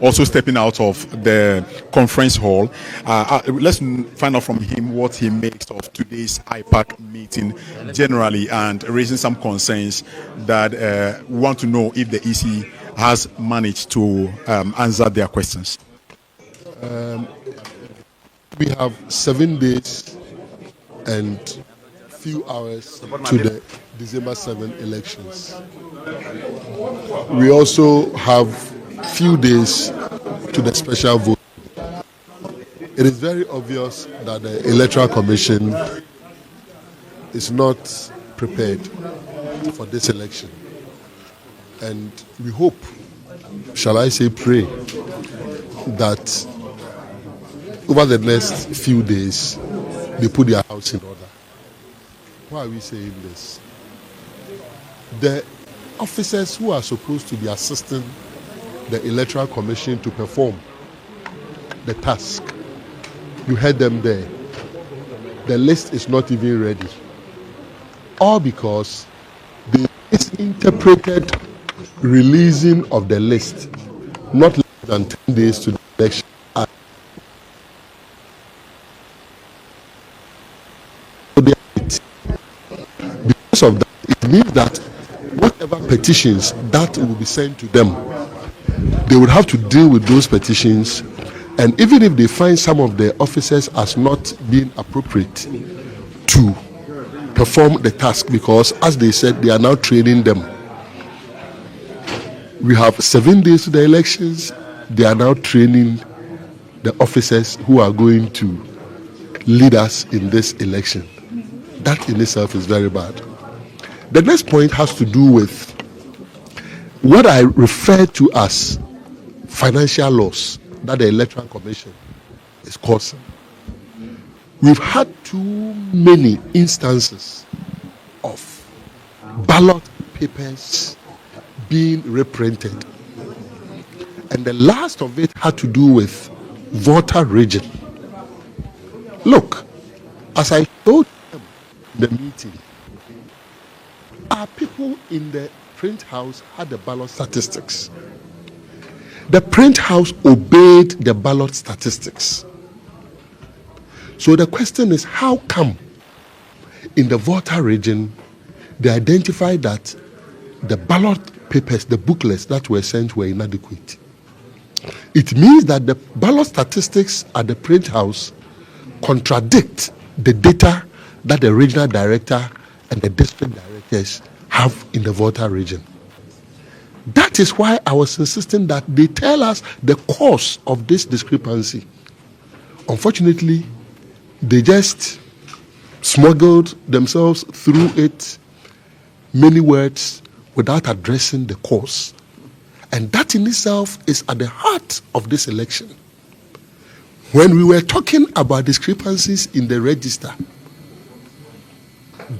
also stepping out of the conference hall. Let's find out from him what he makes of today's IPAC meeting generally, and raising some concerns that we want to know if the EC has managed to answer their questions. We have 7 days and few hours to the December 7 elections. We also have few days to the special vote. It is very obvious that the Electoral Commission is not prepared for this election. And we hope, shall I say pray, that over the next few days they put their house in order. Why are we saying this? The officers who are supposed to be assisting the Electoral Commission to perform the task, you heard them there. The list is not even ready. All because they misinterpreted releasing of the list not less than 10 days to the election. Because of that, it means that whatever petitions that will be sent to them, they would have to deal with those petitions. And even if they find some of the officers as not being appropriate to perform the task, because as they said, they are now training them. We have 7 days to the elections. They are now training the officers who are going to lead us in this election. That in itself is very bad. The next point has to do with what I refer to as financial loss that the Electoral Commission is causing. We've had too many instances of ballot papers being reprinted. And the last of it had to do with voter region. Look, as I told them in the meeting, our people in the print house had the ballot statistics. The print house obeyed the ballot statistics. So the question is, how come in the voter region they identified that the ballot papers, the booklets that were sent were inadequate? It means that the ballot statistics at the print house contradict the data that the regional director and the district directors have in the voter region. That is why I was insisting that they tell us the cause of this discrepancy. Unfortunately, they just smuggled themselves through it, many words, without addressing the cause. And that in itself is at the heart of this election. When we were talking about discrepancies in the register,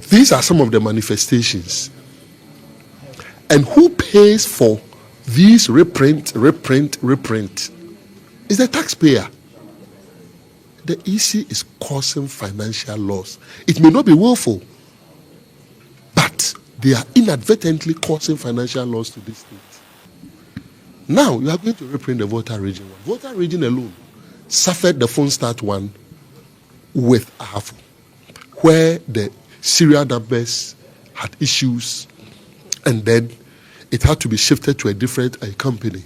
these are some of the manifestations. And who pays for these reprint? Is the taxpayer. The EC is causing financial loss. It may not be willful, but they are inadvertently causing financial loss to this state. Now, you are going to reprint the voter region one. Voter region alone suffered the phone start one with AHAFU, where the serial numbers had issues, and then it had to be shifted to a different company,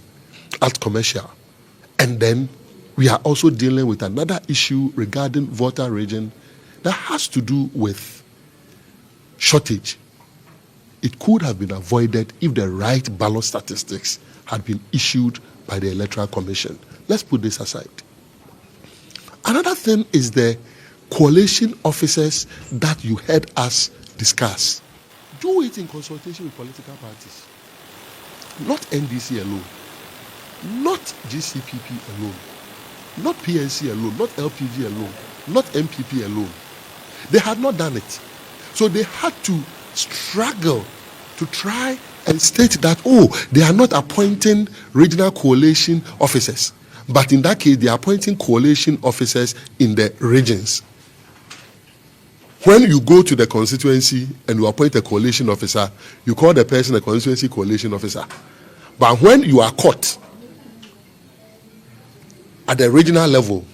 Alt Commercial. And then we are also dealing with another issue regarding voter region that has to do with shortage. It could have been avoided if the right ballot statistics had been issued by the Electoral Commission. Let's put this aside. Another thing is the coalition officers that you heard us discuss. Do it in consultation with political parties. Not NDC alone. Not GCPP alone. Not PNC alone. Not LPG alone. Not MPP alone. They had not done it. So they had to struggle to try and state that, they are not appointing regional coalition officers. But in that case, they are appointing coalition officers in the regions. When you go to the constituency and you appoint a coalition officer, you call the person a constituency coalition officer. But when you are caught at the regional level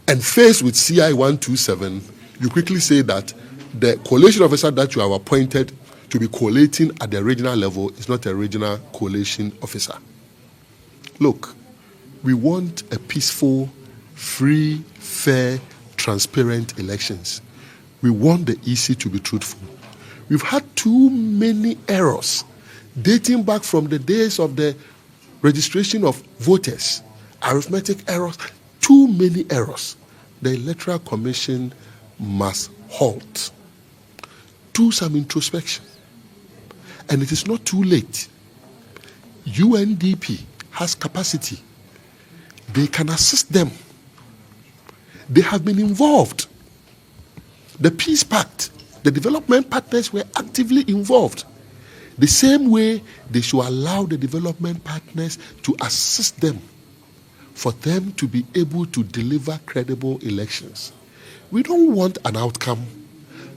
and faced with CI 127, you quickly say that the coalition officer that you have appointed to be collating at the regional level is not a regional coalition officer. Look, we want a peaceful, free, fair, transparent elections. We want the EC to be truthful. We've had too many errors dating back from the days of the registration of voters, arithmetic errors, too many errors. The Electoral Commission must halt, do some introspection. And it is not too late. UNDP has capacity. They can assist them. They have been involved. The Peace Pact, the development partners were actively involved. The same way they should allow the development partners to assist them for them to be able to deliver credible elections. We don't want an outcome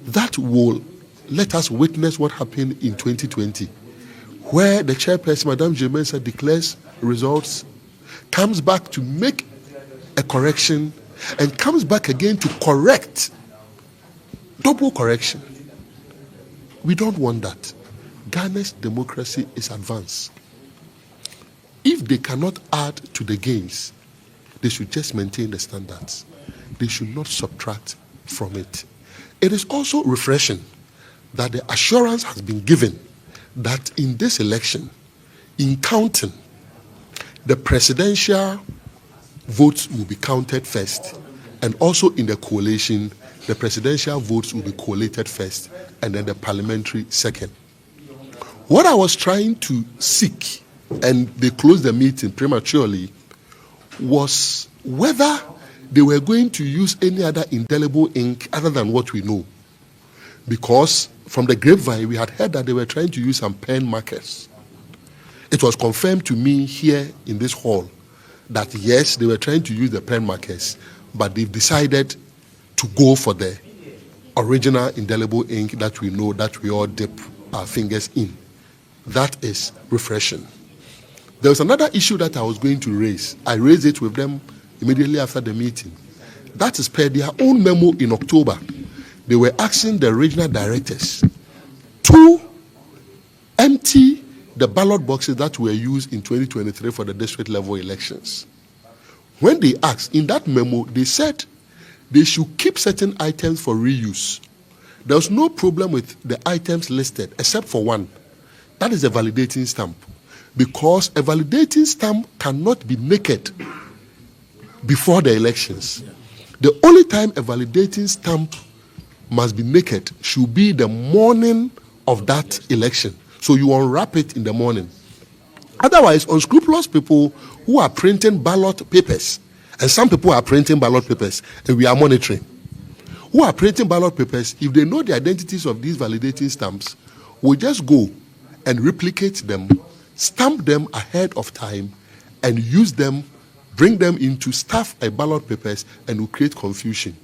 that will let us witness what happened in 2020, where the chairperson, Madame Jane Mensah, declares results, comes back to make a correction, and comes back again to correct. Double correction. We don't want that. Ghana's democracy is advanced. If they cannot add to the gains, they should just maintain the standards. They should not subtract from it. It is also refreshing that the assurance has been given that in this election, in counting, the presidential votes will be counted first, and also in the coalition, the presidential votes will be collated first, and then the parliamentary second. What I was trying to seek, and they closed the meeting prematurely, was whether they were going to use any other indelible ink other than what we know. Because from the grapevine, we had heard that they were trying to use some pen markers. It was confirmed to me here in this hall that yes, they were trying to use the pen markers, but they've decided to go for the original indelible ink that we know, that we all dip our fingers in. That is refreshing. There was another issue that I was going to raise. I raised it with them immediately after the meeting. That is per their own memo in October. They were asking the regional directors to empty the ballot boxes that were used in 2023 for the district level elections. When they asked, in that memo, they said they should keep certain items for reuse. There was no problem with the items listed, except for one. That is a validating stamp. Because a validating stamp cannot be naked before the elections. The only time a validating stamp must be naked should be the morning of that election. So you unwrap it in the morning. Otherwise, unscrupulous people who are printing ballot papers, and some people are printing ballot papers, and we are monitoring, who are printing ballot papers, if they know the identities of these validating stamps, will just go and replicate them, stamp them ahead of time, and use them, bring them into staff a ballot papers, and will create confusion.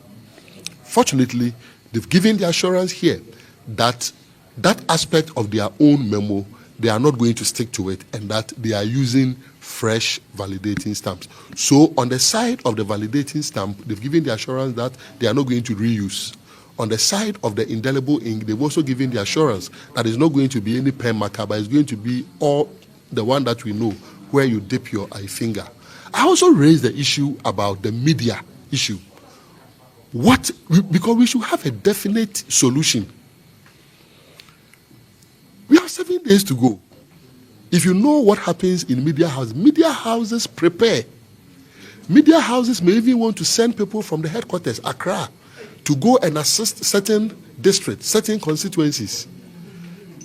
Fortunately, they've given the assurance here that that aspect of their own memo, they are not going to stick to it, and that they are using fresh validating stamps. So on the side of the validating stamp, they've given the assurance that they are not going to reuse. On the side of the indelible ink, they've also given the assurance that it's not going to be any pen marker, but it's going to be all the one that we know, where you dip your eye finger. I also raised the issue about the media issue. Because we should have a definite solution. We have 7 days to go. If you know what happens in media houses prepare. Media houses may even want to send people from the headquarters, Accra, to go and assist certain districts, certain constituencies.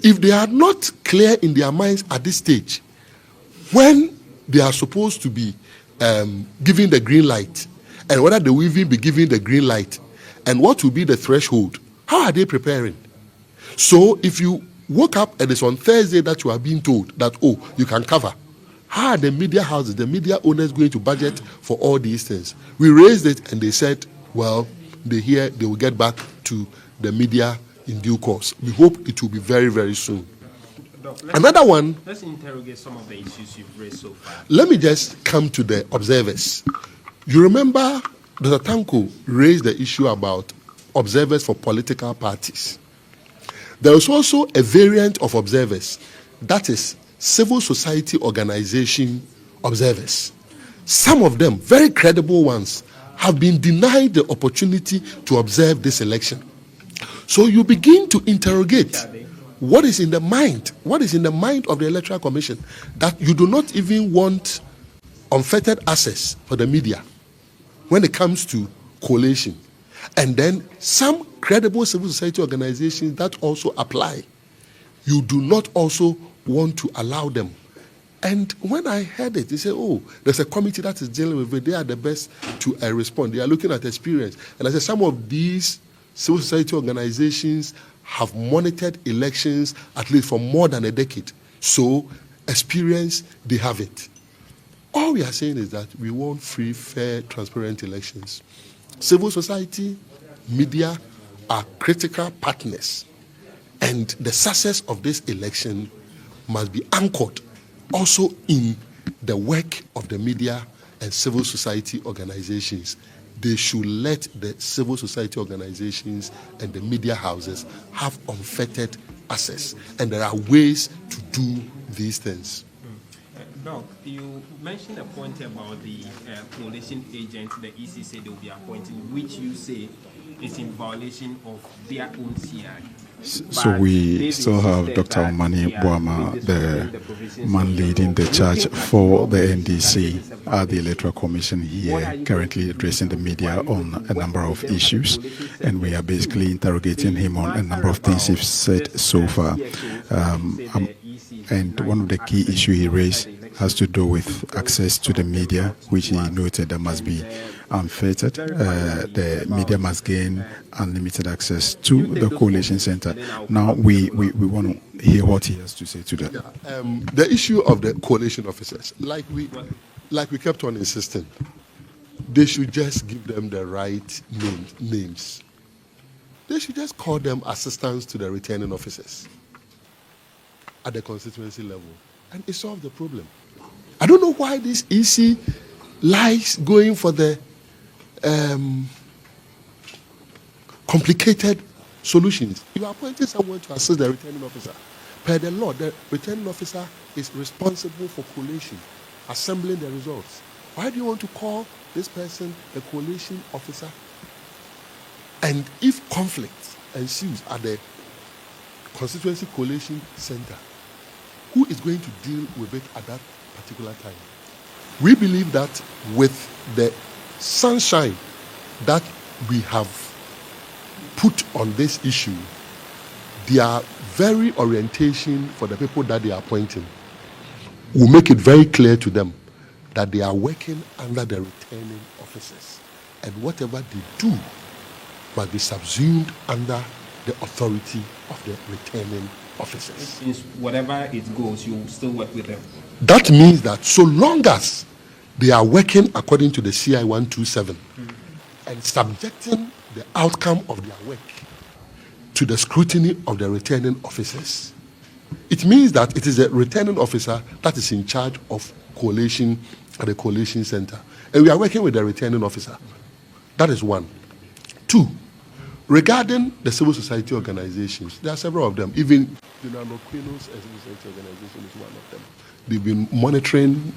If they are not clear in their minds at this stage, when they are supposed to be giving the green light, and whether they will even be giving the green light, and what will be the threshold, how are they preparing? So if you woke up and it's on Thursday that you are being told that, oh, you can cover, how are the media houses, the media owners going to budget for all these things? We raised it and they said, well, they will get back to the media in due course. We hope it will be very, very soon. Another one. Let's interrogate some of the issues you've raised so far. Let me just come to the observers. You remember Dr. Tanko raised the issue about observers for political parties. There is also a variant of observers, that is civil society organization observers. Some of them, very credible ones, have been denied the opportunity to observe this election. So you begin to interrogate what is in the mind of the Electoral Commission, that you do not even want unfettered access for the media when it comes to collation. And then some credible civil society organizations that also apply, you do not also want to allow them. And when I heard it, they said, oh, there's a committee that is dealing with it. They are the best to respond. They are looking at experience. And I said, some of these civil society organizations have monitored elections at least for more than a decade. So experience, they have it. All we are saying is that we want free, fair, transparent elections. Civil society, media are critical partners. And the success of this election must be anchored also in the work of the media and civil society organizations. They should let the civil society organizations and the media houses have unfettered access. And there are ways to do these things. Doc, you mentioned a point about the coalition agents the EC said they will be appointing, which you say is in violation of their own CI. So we still have Dr. Omane Boamah, the man leading the charge for the NDC at the Electoral Commission here, currently addressing the media on a number of issues, and we are basically interrogating him on a number of things he's said so far. And one of the key issues he raised has to do with access to the media, which he noted that must be unfettered. The media must gain unlimited access to the coalition center. Now we want to hear what he has to say to that. The issue of the coalition officers, like we kept on insisting, they should just give them the right names. They should just call them assistants to the returning officers at the constituency level, and it solved the problem. I don't know why this EC likes going for the complicated solutions. You are appointing someone to assist the returning officer. Per the law, the returning officer is responsible for collation, assembling the results. Why do you want to call this person the collation officer? And if conflict ensues at the constituency collation center, who is going to deal with it at that particular time? We believe that with the sunshine that we have put on this issue, their very orientation for the people that they are appointing will make it very clear to them that they are working under the returning officers, and whatever they do must be subsumed under the authority of the returning officers. Means whatever it goes, you still work with them. That means that so long as they are working according to the CI 127 and subjecting the outcome of their work to the scrutiny of the returning officers, it means that it is a returning officer that is in charge of collation at the collation center. And we are working with the returning officer. That is one. Two, regarding the civil society organizations, there are several of them. Even the Nanoquinos civil society organization is one of them. They've been monitoring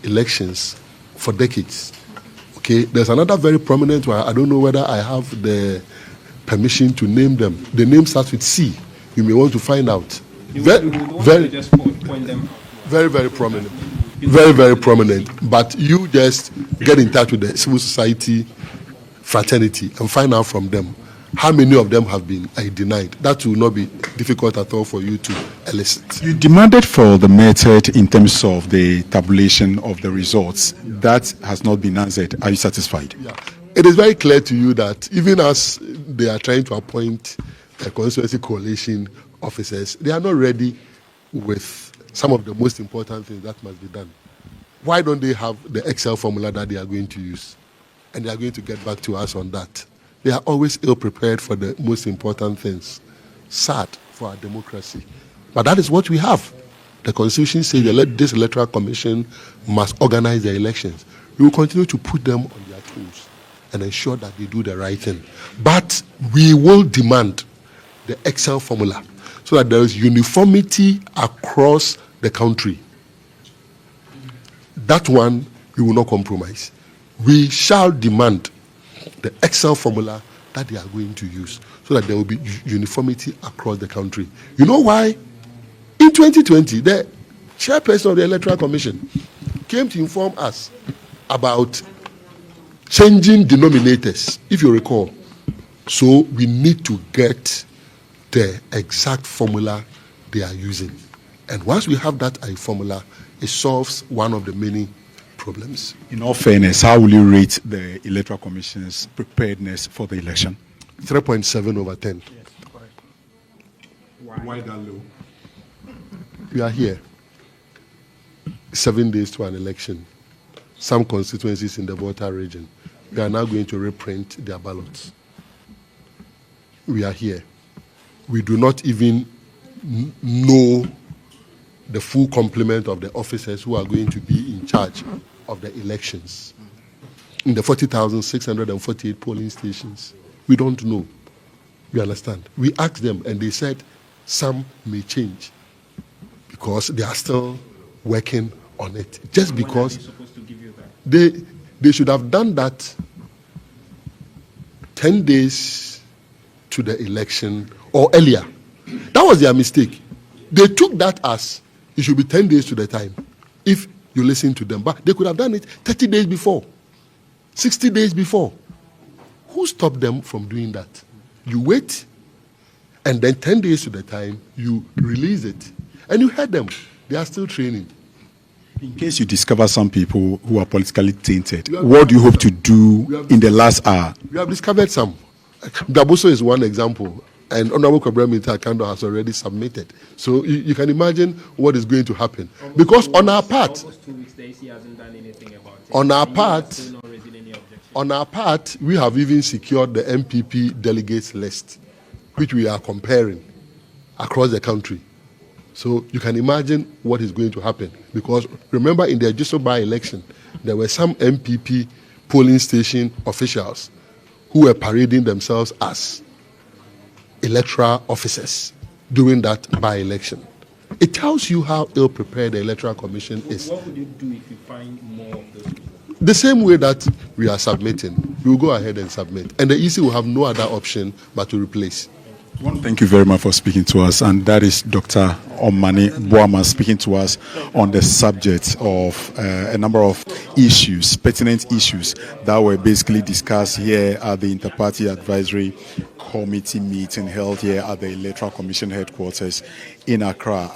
elections for decades. Okay, there's another very prominent one. I don't know whether I have the permission to name them. The name starts with C. You may want to find out. Very prominent. Very prominent. But you just get in touch with the civil society fraternity and find out from them how many of them have been denied. That will not be difficult at all for you to elicit. You demanded for the method in terms of the tabulation of the results. That has not been answered. Are you satisfied? Yeah. It is very clear to you that even as they are trying to appoint constituency coalition officers, they are not ready with some of the most important things that must be done. Why don't they have the Excel formula that they are going to use? And they are going to get back to us on that. They are always ill-prepared for the most important things. Sad. for our democracy. But that is what we have. The Constitution says that this Electoral Commission must organize the elections. We will continue to put them on their toes and ensure that they do the right thing. But we will demand the Excel formula so that there is uniformity across the country. That one we will not compromise. We shall demand the Excel formula that they are going to use so that there will be uniformity across the country. You know why? In 2020, the chairperson of the Electoral Commission came to inform us about changing denominators, if you recall. So we need to get the exact formula they are using. And once we have that formula, it solves one of the many problems. In all fairness, how will you rate the Electoral Commission's preparedness for the election? 3.7 over 10. Yes, correct. Why that low? We are here 7 days to an election. Some constituencies in the Volta region, we are now going to reprint their ballots. We are here. We do not even know the full complement of the officers who are going to be in charge of the elections. In the 40,648 polling stations, we don't know. You understand? We asked them and they said some may change because they are still working on it. Just because Supposed to give you that? they should have done that 10 days to the election or earlier. That was their mistake. They took that as it should be 10 days to the time if you listen to them. But they could have done it 30 days before, 60 days before. Who stopped them from doing that? You wait, and then 10 days to the time, you release it. And you heard them. They are still training. In case you discover some people who are politically tainted, what do you hope to do in the last hour? We have discovered some. Dabuso is one example. And Honorable Kwabena Akando has already submitted. So you can imagine what is going to happen. Because on our part, Almost 2 weeks, the AC hasn't done anything about it. On our And you are part- still not raising any objection. on our part, we have even secured the MPP delegates list, which we are comparing across the country. So you can imagine what is going to happen. Because remember, in the Ejiso by-election, there were some MPP polling station officials who were parading themselves as electoral officers during that by-election. It tells you how ill-prepared the Electoral Commission is. What would you do if you find more of those people? The same way that we are submitting, we will go ahead and submit. And the EC will have no other option but to replace. Thank you very much for speaking to us. And that is Dr. Omane Boamah speaking to us on the subject of a number of issues, pertinent issues that were basically discussed here at the Interparty Advisory Committee meeting held here at the Electoral Commission headquarters in Accra.